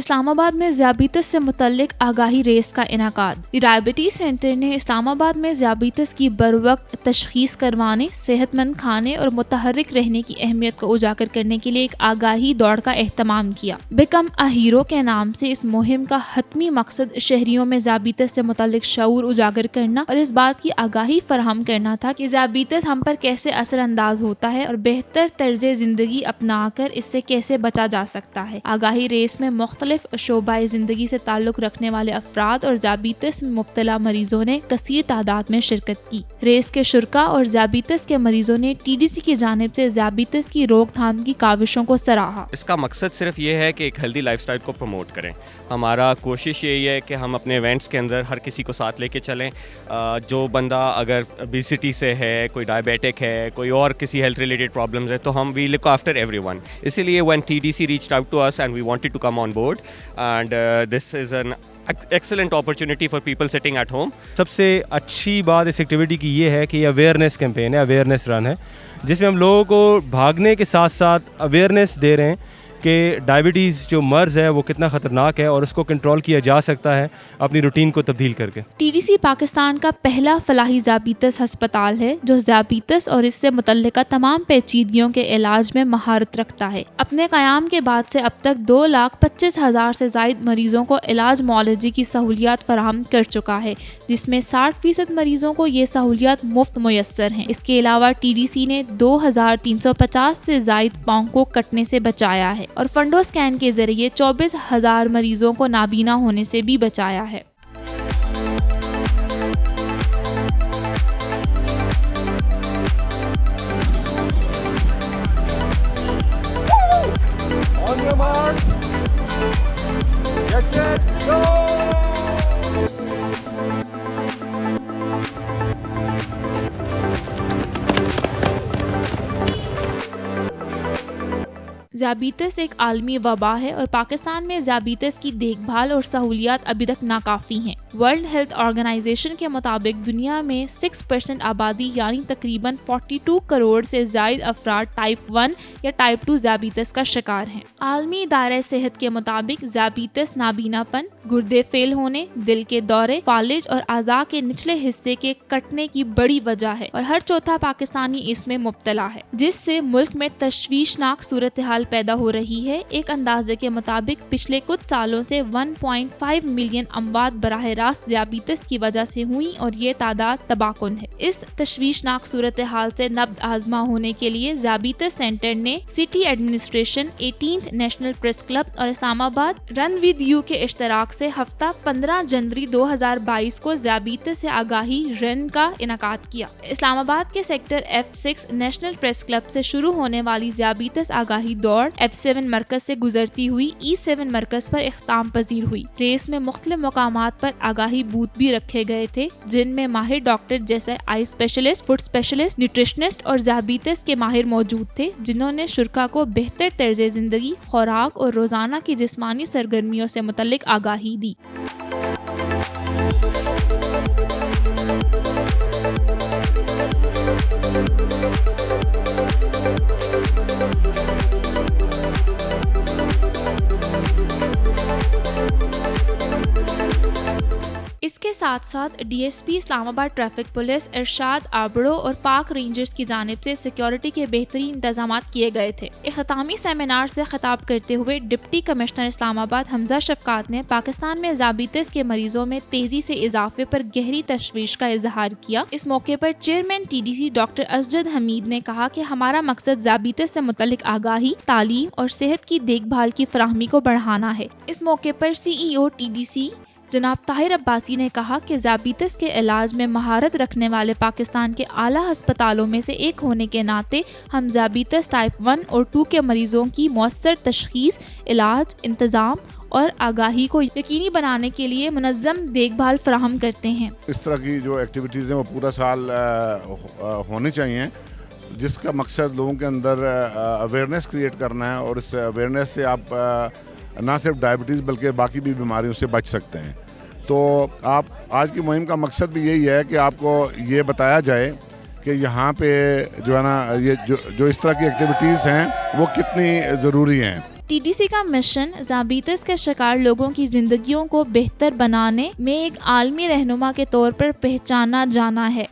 اسلام آباد میں ذیابیطس سے متعلق آگاہی ریس کا انعقاد۔ ڈائبٹیز سینٹر نے اسلام آباد میں ذیابیطس کی بروقت تشخیص کروانے، صحت مند کھانے اور متحرک رہنے کی اہمیت کو اجاگر کرنے کے لیے ایک آگاہی دوڑ کا اہتمام کیا۔ بیکم اے ہیرو کے نام سے اس مہم کا حتمی مقصد شہریوں میں ذیابیطس سے متعلق شعور اجاگر کرنا اور اس بات کی آگاہی فراہم کرنا تھا کہ ذیابیطس ہم پر کیسے اثر انداز ہوتا ہے اور بہتر طرز زندگی اپنا کر اس سے کیسے بچا جا سکتا ہے۔ آگاہی ریس میں مختلف شعبۂ زندگی سے تعلق رکھنے والے افراد اور ذیابیطس میں مبتلا مریضوں نے کثیر تعداد میں شرکت کی۔ ریس کے شرکاء اور ذیابیطس کے مریضوں نے TDC کی جانب سے ذیابیطس کی روک تھام کی کاوشوں کو سراہا۔ اس کا مقصد صرف یہ ہے کہ ایک ہیلدی لائف سٹائل کو پروموٹ کریں۔ ہمارا کوشش یہی ہے کہ ہم اپنے ایونٹس کے اندر ہر کسی کو ساتھ لے کے چلیں۔ جو بندہ اگر اوبیسٹی سے ہے، کوئی ڈائبیٹک ہے، کوئی اور کسی ہیلتھ ریلیٹڈ پرابلمز ہے، تو ہم وی لک آفٹر ایوری ون۔ اسی لیے when TDC reached out to us and we wanted to come on board and this is an excellent opportunity for people sitting at home۔ سب سے اچھی بات اس activity کی یہ ہے کہ یہ اویئرنیس کیمپین ہے، اویئرنیس رن ہے، جس میں ہم لوگوں کو بھاگنے کے ساتھ ساتھ اویئرنیس دے رہے ہیں کہ ڈائبٹیز جو مرض ہے وہ کتنا خطرناک ہے اور اس کو کنٹرول کیا جا سکتا ہے اپنی روٹین کو تبدیل کر کے۔ TDC پاکستان کا پہلا فلاحی ذیابیطس ہسپتال ہے جو ذیابیطس اور اس سے متعلقہ تمام پیچیدگیوں کے علاج میں مہارت رکھتا ہے۔ اپنے قیام کے بعد سے اب تک 2,25,000 سے زائد مریضوں کو علاج معالجے کی سہولیات فراہم کر چکا ہے، جس میں 60% مریضوں کو یہ سہولیات مفت میسر ہیں۔ اس کے علاوہ TDC نے 2,350 سے زائد پاؤں کو کٹنے سے بچایا ہے اور فنڈو اسکین کے ذریعے 24,000 مریضوں کو نابینا ہونے سے بھی بچایا ہے۔ ذیابیطس ایک عالمی وبا ہے اور پاکستان میں ذیابیطس کی دیکھ بھال اور سہولیات ابھی تک ناکافی ہیں۔ ورلڈ ہیلتھ آرگنائزیشن کے مطابق دنیا میں 6% آبادی یعنی تقریباً 42 کروڑ سے زائد افراد ٹائپ 1 یا ٹائپ 2 ذیابیطس کا شکار ہیں۔ عالمی ادارہ صحت کے مطابق ذیابیطس نابینا پن، گردے فیل ہونے، دل کے دورے، فالج اور اعضاء کے نچلے حصے کے کٹنے کی بڑی وجہ ہے اور ہر چوتھا پاکستانی اس میں مبتلا ہے، جس سے ملک میں تشویشناک صورتحال پیدا ہو رہی ہے۔ ایک اندازے کے مطابق پچھلے کچھ سالوں سے 1.5 ملین اموات براہ راست ذیابیطس کی وجہ سے ہوئی اور یہ تعداد تباہ کن ہے۔ اس تشویشناک صورتحال سے نبض آزما ہونے کے لیے ذیابیطس سینٹر نے city administration, 18 national press club اور اسلام آباد رن ود یو کے اشتراک سے ہفتہ 15 جنوری 2022 کو ذیابیطس سے آگاہی رن کا انعقاد کیا۔ اسلام آباد کے sector F6 national press club سے شروع ہونے والی ذیابیطس آگاہی دوڑ F7 مرکز سے گزرتی ہوئی E7 مرکز پر اختتام پذیر ہوئی۔ ریس میں مختلف مقامات پر آگاہی بوتھ بھی رکھے گئے تھے، جن میں ماہر ڈاکٹر جیسے آئی اسپیشلسٹ، فوڈ اسپیشلسٹ، نیوٹریشنسٹ اور ذیابیطس کے ماہر موجود تھے، جنہوں نے شرکاء کو بہتر طرز زندگی، خوراک اور روزانہ کی جسمانی سرگرمیوں سے متعلق آگاہی دی۔ اس کے ساتھ ساتھ DSP اسلام آباد ٹریفک پولیس، ارشاد آبڑو اور پاک رینجرز کی جانب سے سیکیورٹی کے بہترین انتظامات کیے گئے تھے۔ اختتامی سیمینار سے خطاب کرتے ہوئے ڈپٹی کمشنر اسلام آباد حمزہ شفقات نے پاکستان میں ذیابیطس کے مریضوں میں تیزی سے اضافے پر گہری تشویش کا اظہار کیا۔ اس موقع پر چیئرمین TDC ڈاکٹر اسجد حمید نے کہا کہ ہمارا مقصد ذیابیطس سے متعلق آگاہی، تعلیم اور صحت کی دیکھ بھال کی فراہمی کو بڑھانا ہے۔ اس موقع پر CEO TDC جناب طاہر عباسی نے کہا کہ ذیابیطس کے علاج میں مہارت رکھنے والے پاکستان کے اعلیٰ ہسپتالوں میں سے ایک ہونے کے ناطے ہم ذیابیطس ٹائپ 1 اور 2 کے مریضوں کی مؤثر تشخیص، علاج، انتظام اور آگاہی کو یقینی بنانے کے لیے منظم دیکھ بھال فراہم کرتے ہیں۔ اس طرح کی جو ایکٹیویٹیز ہیں وہ پورا سال ہونی چاہیے، جس کا مقصد لوگوں کے اندر اویئرنیس کریٹ کرنا ہے، اور اس اویئرنیس سے آپ نہ صرف ڈائبٹیز بلکہ باقی بھی بیماریوں سے بچ سکتے ہیں۔ تو آپ آج کی مہم کا مقصد بھی یہی ہے کہ آپ کو یہ بتایا جائے کہ یہاں پہ جو ہے نا یہ جو اس طرح کی ایکٹیویٹیز ہیں وہ کتنی ضروری ہیں۔ TDC کا مشن ذیابیطس کے شکار لوگوں کی زندگیوں کو بہتر بنانے میں ایک عالمی رہنما کے طور پر پہچانا جانا ہے۔